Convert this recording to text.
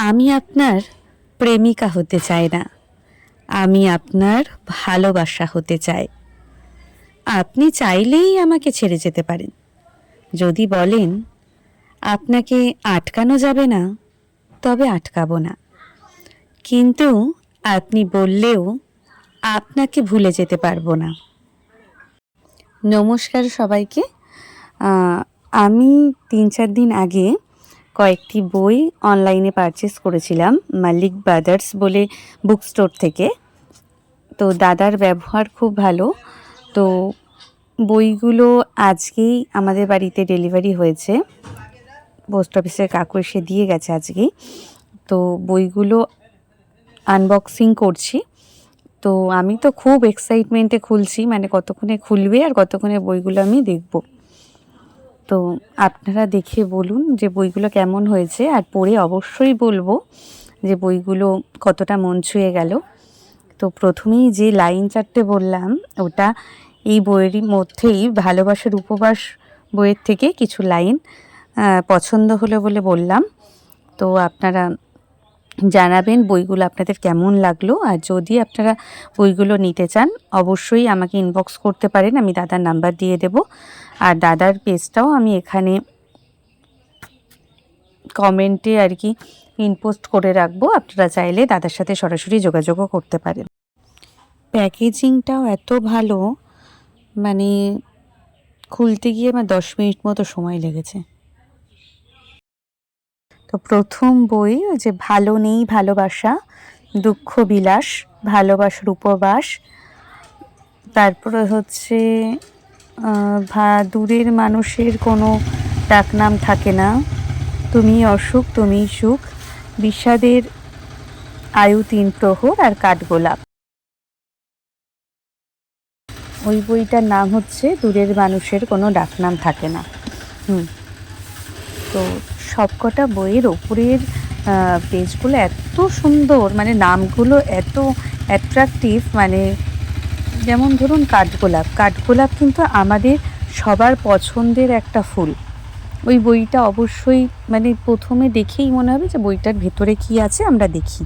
আমি আপনার প্রেমিকা হতে চাই না, আমি আপনার ভালোবাসা হতে চাই। আপনি চাইলেই আমাকে ছেড়ে যেতে পারেন। যদি বলেন আপনাকে আটকানো যাবে না, তবে আটকাবো না। কিন্তু আপনি বললেও আপনাকে ভুলে যেতে পারবো না। নমস্কার সবাইকে। আমি 3-4 দিন আগে কয়েকটি বই অনলাইনে পারচেস করেছিলাম মালিক ব্রাদার্স বলে বুক স্টোর থেকে। তো দাদার ব্যবহার খুব ভালো। তো বইগুলো আজকেই আমাদের বাড়িতে ডেলিভারি হয়েছে, পোস্ট অফিসের কাকু এসে দিয়ে গেছে আজকেই। তো বইগুলো আনবক্সিং করছি। তো আমি তো খুব এক্সাইটমেন্টে খুলছি, মানে কতক্ষণে খুলবে আর কতক্ষণে বইগুলো আমি দেখব। তো আপনারা দেখে বলুন যে বইগুলো কেমন হয়েছে, আর পড়ে অবশ্যই বলবো যে বইগুলো কতটা মন ছুঁয়ে গেল। তো প্রথমেই যে লাইন 4টে বললাম, ওটা এই বইয়েরই মধ্যেই ভালোবাসার উপবাস বইয়ের থেকে কিছু লাইন পছন্দ হলো বলে বললাম। তো আপনারা জানাবেন বইগুলো আপনাদের কেমন লাগলো। আর যদি আপনারা বইগুলো নিতে চান অবশ্যই আমাকে ইনবক্স করতে পারেন, আমি দাদার নাম্বার দিয়ে দেব। আর দাদার পেজটাও আমি এখানে কমেন্টে আর কি ইনপোস্ট করে রাখবো, আপনারা চাইলে দাদার সাথে সরাসরি যোগাযোগও করতে পারেন। প্যাকেজিংটাও এত ভালো, মানে খুলতে গিয়ে আমার 10 মিনিট মতো সময় লেগেছে। তো প্রথম বই ওই যে ভালো নেই ভালোবাসা, দুঃখ বিলাস, ভালোবাসার উপবাস। তারপরে হচ্ছে দূরের মানুষের কোনো ডাকনাম থাকে না, তুমি অসুখ তুমি সুখ, বিষাদের আয়ু 3 প্রহর, আর কাঠগোলাপ। ওই বইটার নাম হচ্ছে দূরের মানুষের কোনো ডাকনাম থাকে না। তো সবকটা বইয়ের ওপরের পেজগুলো এত সুন্দর, মানে নামগুলো এত অ্যাট্রাকটিভ। মানে যেমন ধরুন কাঠগোলাপ, কাঠগোলাপ কিন্তু আমাদের সবার পছন্দের একটা ফুল। ওই বইটা অবশ্যই মানে প্রথমে দেখেই মনে হবে যে বইটার ভেতরে কী আছে আমরা দেখি।